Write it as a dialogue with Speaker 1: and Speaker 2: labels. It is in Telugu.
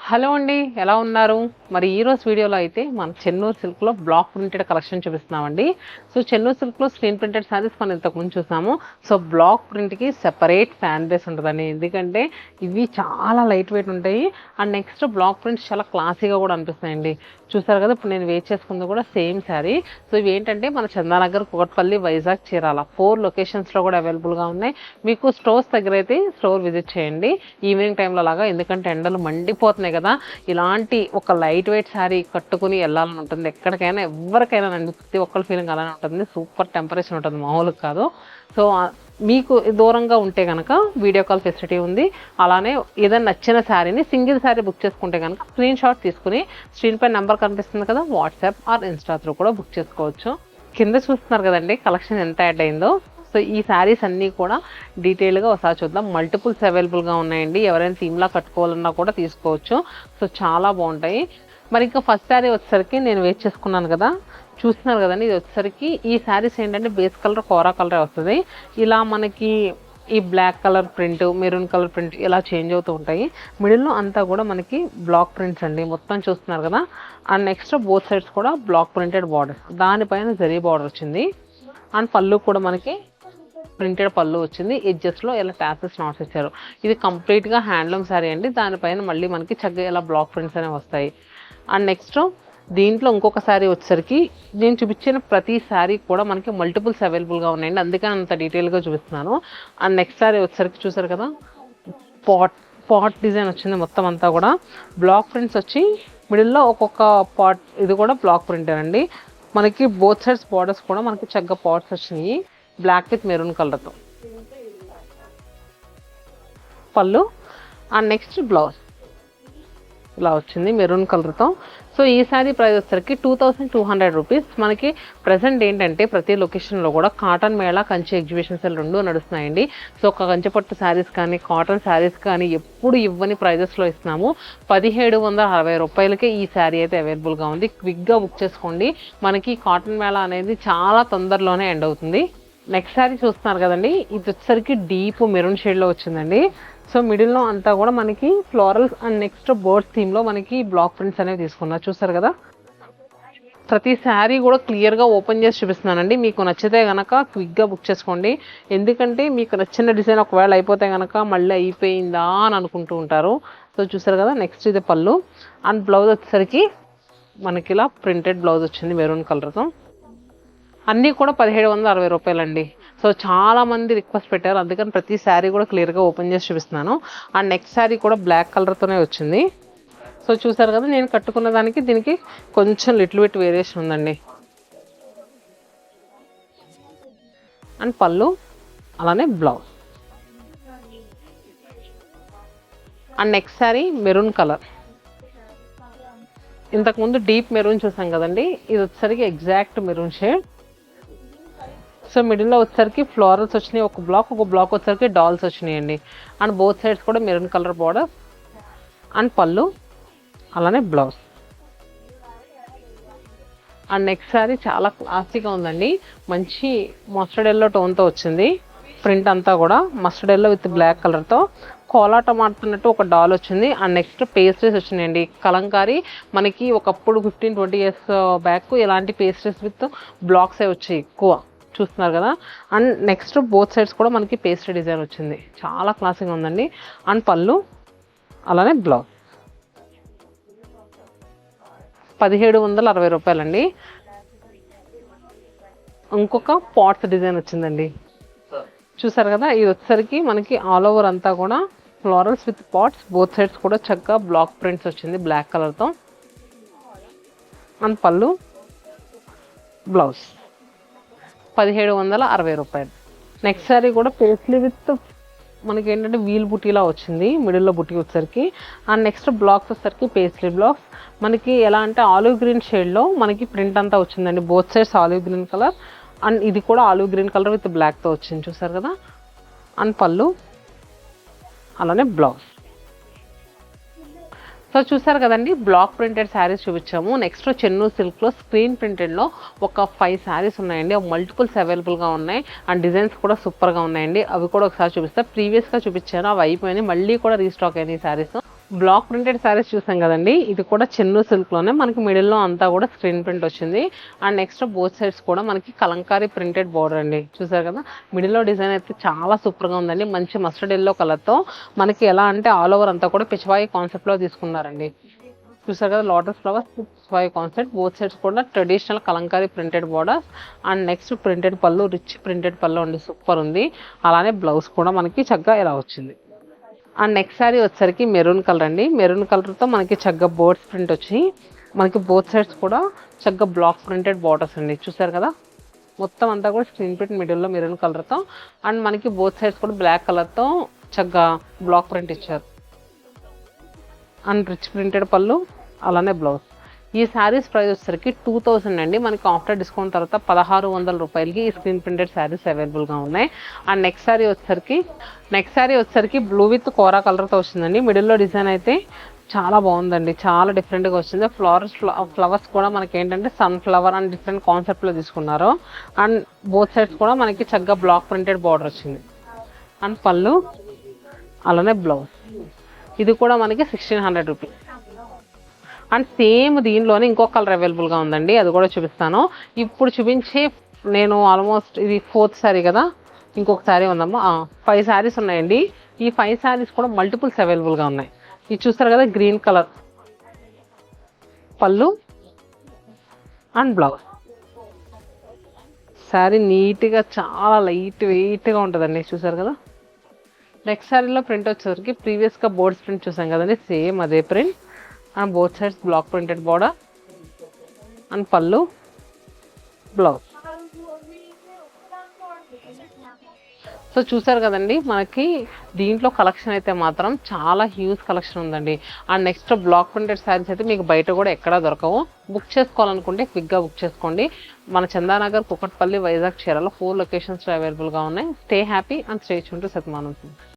Speaker 1: హలో అండి, ఎలా ఉన్నారు? మరి ఈరోజు వీడియోలో అయితే మన చెన్నూరు సిల్క్లో బ్లాక్ ప్రింటెడ్ కలెక్షన్ చూపిస్తున్నామండి. సో చెన్నూరు సిల్క్లో స్క్రీన్ ప్రింటెడ్ శారీస్ మనం ఇంతకుముందు చూసాము. సో బ్లాక్ ప్రింట్కి సెపరేట్ ఫ్యాన్ బేస్ ఉంటుందండి, ఎందుకంటే ఇవి చాలా లైట్ వెయిట్ ఉంటాయి. అండ్ నెక్స్ట్ బ్లాక్ ప్రింట్స్ చాలా క్లాసీగా కూడా అనిపిస్తాయండి. చూసారు కదా, ఇప్పుడు నేను వేర్ చేసుకుంది కూడా సేమ్ శారీ. సో ఇవి ఏంటంటే మన చందానగర్, కుకట్పల్లి, వైజాగ్, చీరాల 4 లొకేషన్స్లో కూడా అవైలబుల్గా ఉన్నాయి. మీకు స్టోర్స్ దగ్గర అయితే స్టోర్ విజిట్ చేయండి ఈవినింగ్ టైంలో లాగా, ఎందుకంటే ఎండలు మండిపోతున్నాయి కదా. ఇలాంటి ఒక లైట్ వెయిట్ శారీ కట్టుకుని వెళ్ళాలని ఉంటుంది ఎక్కడికైనా, ఎవరికైనా అండి, ప్రతి ఒక్కరి ఫీలింగ్ అలానే ఉంటుంది. సూపర్ టెంపరేచర్ ఉంటుంది, మామూలుగా కాదు. సో మీకు దూరంగా ఉంటే కనుక వీడియో కాల్ ఫెసిలిటీ ఉంది. అలానే ఏదైనా నచ్చిన శారీని సింగిల్ శారీ బుక్ చేసుకుంటే కనుక స్క్రీన్ షాట్ తీసుకుని స్క్రీన్ పై నెంబర్ కనిపిస్తుంది కదా, వాట్సాప్ ఆర్ ఇన్స్టా త్రూ కూడా బుక్ చేసుకోవచ్చు. కింద చూస్తున్నారు కదండి కలెక్షన్ ఎంత యాడ్ అయిందో. సో ఈ శారీస్ అన్నీ కూడా డీటెయిల్గా ఒకసారి చూద్దాం. మల్టిపుల్స్ అవైలబుల్గా ఉన్నాయండి, ఎవరైనా థీమ్లా కట్టుకోవాలన్నా కూడా తీసుకోవచ్చు. సో చాలా బాగుంటాయి. మరి ఇంకా ఫస్ట్ శారీ వచ్చేసరికి నేను వేర్ చేసుకున్నాను కదా, చూస్తున్నారు కదండి. ఇది వచ్చేసరికి ఈ శారీస్ ఏంటంటే బేస్ కలర్ కోరా కలరే వస్తుంది. ఇలా మనకి ఈ black colour print, maroon colour print ఇలా చేంజ్ అవుతూ ఉంటాయి. మిడిల్లో అంతా కూడా మనకి బ్లాక్ ప్రింట్స్ అండి, మొత్తం చూస్తున్నారు కదా. అండ్ నెక్స్ట్ బోత్ సైడ్స్ కూడా బ్లాక్ ప్రింటెడ్ బార్డర్, దానిపైన జరీ బార్డర్ వచ్చింది. అండ్ పళ్ళు కూడా మనకి ప్రింటెడ్ పళ్ళు వచ్చింది. ఎడ్జెస్లో ఇలా టాసెస్ నాట్స్ ఇచ్చారు. ఇది కంప్లీట్గా హ్యాండ్లూమ్ శారీ అండి, దానిపైన మళ్ళీ మనకి చక్కగా ఇలా బ్లాక్ ప్రింట్స్ అనేవి వస్తాయి. అండ్ నెక్స్ట్ దీంట్లో ఇంకొక శారీ వచ్చేసరికి నేను చూపించిన ప్రతి శారీ కూడా మనకి మల్టిపుల్స్ అవైలబుల్గా ఉన్నాయండి, అందుకని అంత డీటెయిల్గా చూపిస్తున్నాను. అండ్ నెక్స్ట్ శారీ వచ్చేసరికి చూసారు కదా, పాట్ డిజైన్ వచ్చింది. మొత్తం అంతా కూడా బ్లాక్ ప్రింట్స్ వచ్చి మిడిల్లో ఒక్కొక్క పాట్, ఇది కూడా బ్లాక్ ప్రింట్ అండి. మనకి బోత్ సైడ్స్ బార్డర్స్ కూడా మనకి చక్కగా పాట్స్ వచ్చినాయి, బ్లాక్ విత్ మెరూన్ కలర్తో పళ్ళు. అండ్ నెక్స్ట్ బ్లౌజ్ ఇలా వచ్చింది మెరూన్ కలర్తో. సో ఈ శారీ ప్రైస్ వచ్చేసరికి 2200 రూపీస్. మనకి ప్రజెంట్ ఏంటంటే ప్రతి లొకేషన్లో కూడా కాటన్ మేళా, కంచి ఎగ్జిబిషన్ సేల్ 2 నడుస్తున్నాయండి. సో ఒక కంచిపట్టు శారీస్ కానీ కాటన్ శారీస్ కానీ ఎప్పుడు ఇవ్వని ప్రైజెస్లో ఇస్తున్నాము. 1760 రూపాయలకే ఈ శారీ అయితే అవైలబుల్గా ఉంది. క్విక్గా బుక్ చేసుకోండి, మనకి కాటన్ మేళా అనేది చాలా తొందరలోనే ఎండ్ అవుతుంది. నెక్స్ట్ శారీ చూస్తున్నారు కదండి, ఇది వచ్చేసరికి డీప్ మెరూన్ షేడ్లో వచ్చిందండి. సో మిడిల్లో అంతా కూడా మనకి ఫ్లోరల్స్ అండ్ నెక్స్ట్ బర్డ్స్ థీమ్లో మనకి బ్లాక్ ప్రింట్స్ అనేవి తీసుకున్నారు, చూసారు కదా. ప్రతి శారీ కూడా క్లియర్గా ఓపెన్ చేసి చూపిస్తున్నానండి. మీకు నచ్చితే కనుక క్విక్గా బుక్ చేసుకోండి, ఎందుకంటే మీకు నచ్చిన డిజైన్ ఒకవేళ అయిపోతే కనుక మళ్ళీ అయిపోయిందా అని అనుకుంటూ ఉంటారు. సో చూసారు కదా, నెక్స్ట్ ఇది పళ్ళు. అండ్ బ్లౌజ్ వచ్చేసరికి మనకి ఇలా ప్రింటెడ్ బ్లౌజ్ వచ్చింది మెరూన్ కలర్తో. అన్నీ కూడా 1760 రూపాయలండి. సో చాలామంది రిక్వెస్ట్ పెట్టారు, అందుకని ప్రతి శారీ కూడా క్లియర్గా ఓపెన్ చేసి చూపిస్తున్నాను. అండ్ నెక్స్ట్ శారీ కూడా బ్లాక్ కలర్తోనే వచ్చింది. సో చూసారు కదా, నేను కట్టుకున్న దానికి దీనికి కొంచెం లిటిల్ బిట్ వేరియేషన్ ఉందండి. అండ్ పళ్ళు అలానే blouse. And next sari maroon colour. ఇంతకుముందు డీప్ మెరూన్ చూసాం కదండి, ఇది వచ్చేసరికి ఎగ్జాక్ట్ మెరూన్ షేడ్. సో మిడిల్లో వచ్చేసరికి ఫ్లోరల్స్ వచ్చినాయి, ఒక బ్లాక్ వచ్చేసరికి డాల్స్ వచ్చినాయండి. అండ్ బోత్ సైడ్స్ కూడా మెరూన్ కలర్ బార్డర్. అండ్ పళ్ళు అలానే బ్లౌజ్. అండ్ నెక్స్ట్ శారీ చాలా క్లాసీగా ఉందండి, మంచి మస్టర్డ్ ఎల్లో టోన్తో వచ్చింది. ప్రింట్ అంతా కూడా మస్టర్డ్ ఎల్లో విత్ బ్లాక్ కలర్తో కోలాటం ఆడుతున్నట్టు ఒక డాల్ వచ్చింది. అండ్ నెక్స్ట్ పేస్ట్రీస్ వచ్చినాయండి, కలంకారీ. మనకి ఒకప్పుడు 15-20 ఇయర్స్ బ్యాక్ ఇలాంటి పేస్ట్రీస్ విత్ బ్లాక్సే వచ్చాయి ఎక్కువ, చూస్తున్నారు కదా. అండ్ నెక్స్ట్ బోత్ సైడ్స్ కూడా మనకి పేస్ట్రీ డిజైన్ వచ్చింది, చాలా క్లాసిక్గా ఉందండి. అండ్ పళ్ళు అలానే బ్లౌజ్. 1760 రూపాయలండి. ఇంకొక పాట్స్ డిజైన్ వచ్చిందండి, చూసారు కదా. ఇది వచ్చేసరికి మనకి ఆల్ ఓవర్ అంతా కూడా florals with pots, both sides కూడా చక్కగా బ్లాక్ ప్రింట్స్ వచ్చింది బ్లాక్ కలర్తో. అండ్ పళ్ళు బ్లౌజ్ 1760 రూపాయలు. నెక్స్ట్ శారీ కూడా పేస్లీ విత్ మనకి ఏంటంటే వీల్ బుటీలా వచ్చింది, మిడిల్లో బుటీ వచ్చేసరికి. అండ్ నెక్స్ట్ బ్లాక్స్ వచ్చేసరికి పేస్లీ బ్లాక్స్. మనకి ఎలా అంటే ఆలివ్ గ్రీన్ షేడ్లో మనకి ప్రింట్ అంతా వచ్చిందండి, both sides olive green colour. And ఇది కూడా ఆలివ్ గ్రీన్ కలర్ విత్ బ్లాక్తో వచ్చింది, చూసారు కదా. అండ్ పళ్ళు అలానే బ్లౌజ్. సో చూసారు కదండి, బ్లాక్ ప్రింటెడ్ శారీస్ చూపించాము. నెక్స్ట్ చెన్నూరు సిల్క్లో స్క్రీన్ ప్రింటెడ్లో ఒక 5 శారీస్ ఉన్నాయండి, మల్టిపుల్స్ అవైలబుల్గా ఉన్నాయి. అండ్ డిజైన్స్ కూడా సూపర్గా ఉన్నాయండి, అవి కూడా ఒకసారి చూపిస్తా. ప్రీవియస్గా చూపించాను, అవి అయిపోయినాయి, మళ్ళీ కూడా రీస్టాక్ అయినాయి శారీస్. బ్లాక్ ప్రింటెడ్ శారీస్ చూసాం కదండి, ఇది కూడా చెన్నూరు సిల్క్లోనే మనకి మిడిల్లో అంతా కూడా స్క్రీన్ ప్రింట్ వచ్చింది. అండ్ నెక్స్ట్ బోత్ సైడ్స్ కూడా మనకి కలంకారీ ప్రింటెడ్ బోర్డర్ అండి. చూసారు కదా, మిడిల్లో డిజైన్ అయితే చాలా సూపర్గా ఉందండి. మంచి మస్టర్డ్ ఎల్లో కలర్తో మనకి ఎలా అంటే ఆల్ ఓవర్ అంతా కూడా పిచ్వాయి కాన్సెప్ట్లో తీసుకున్నారండి. చూసారు కదా, lotus flowers Pichwai concept. Both sides కూడా traditional Kalamkari printed borders. And next printed పళ్ళు, రిచ్ ప్రింటెడ్ పళ్ళు అండి, సూపర్ ఉంది. అలానే బ్లౌజ్ కూడా మనకి చక్కగా ఇలా వచ్చింది. అండ్ నెక్స్ట్ శారీ వచ్చేసరికి మెరూన్ కలర్ అండి. మెరూన్ కలర్తో మనకి చక్కగా బోర్డ్స్ ప్రింట్ వచ్చి మనకి బోత్ సైడ్స్ కూడా చక్కగా బ్లాక్ ప్రింటెడ్ బార్డర్స్ అండి. చూసారు కదా, మొత్తం అంతా కూడా స్క్రీన్ ప్రింట్ మిడిల్లో మెరూన్ కలర్తో అండ్ మనకి బోత్ సైడ్స్ కూడా బ్లాక్ కలర్తో చక్కగా బ్లాక్ ప్రింట్ ఇచ్చారు. అండ్ రిచ్ ప్రింటెడ్ పళ్ళు, అలానే బ్లౌజ్. ఈ శారీస్ ప్రైస్ వచ్చేసరికి 2000 అండి. మనకి ఆఫ్టర్ డిస్కౌంట్ తర్వాత 1600 రూపాయలకి ఈ స్క్రీన్ ప్రింటెడ్ శారీస్ అవైలబుల్గా ఉన్నాయి. అండ్ నెక్స్ట్ శారీ వచ్చేసరికి బ్లూ విత్ కోరా కలర్తో వచ్చిందండి. మిడిల్లో డిజైన్ అయితే చాలా బాగుందండి, చాలా డిఫరెంట్గా వచ్చింది. ఫ్లవర్స్ కూడా మనకి ఏంటంటే సన్ఫ్లవర్ అండ్ డిఫరెంట్ కాన్సెప్ట్లో తీసుకున్నారు. అండ్ బోత్ సైడ్స్ కూడా మనకి చక్కగా బ్లాక్ ప్రింటెడ్ బార్డర్ వచ్చింది. అండ్ పళ్ళు, అలానే బ్లౌజ్. ఇది కూడా మనకి 1600 రూపీస్. అండ్ సేమ్ దీనిలోనే ఇంకొక కలర్ అవైలబుల్గా ఉందండి, అది కూడా చూపిస్తాను. ఇప్పుడు చూపించే నేను ఆల్మోస్ట్ ఇది 4th శారీ కదా, ఇంకొక శారీ ఉందమ్మా. 5 శారీస్ ఉన్నాయండి. ఈ 5 శారీస్ కూడా మల్టిపుల్స్ అవైలబుల్గా ఉన్నాయి. ఇది చూస్తారు కదా, గ్రీన్ కలర్ పళ్ళు అండ్ బ్లౌజ్. శారీ నీట్గా చాలా లైట్ వెయిట్గా ఉంటుందండి. చూసారు కదా, నెక్స్ట్ శారీలో ప్రింట్ వచ్చేసరికి ప్రీవియస్గా బోర్డ్స్ ప్రింట్ చూసాం కదండి, సేమ్ అదే print. And both sides block printed border and పళ్ళు, బ్లౌజ్. సో చూసారు కదండి, మనకి దీంట్లో కలెక్షన్ అయితే మాత్రం చాలా హ్యూజ్ కలెక్షన్ ఉందండి. And next block printed saris అయితే మీకు బయట కూడా ఎక్కడా దొరకవు. బుక్ చేసుకోవాలనుకుంటే క్విక్గా బుక్ చేసుకోండి. మన చందానగర్, కుకట్పల్లి, వైజాగ్, చీరాల 4 లొకేషన్స్లో అవైలబుల్గా ఉన్నాయి. Stay happy and stay tune to సత్యమానం.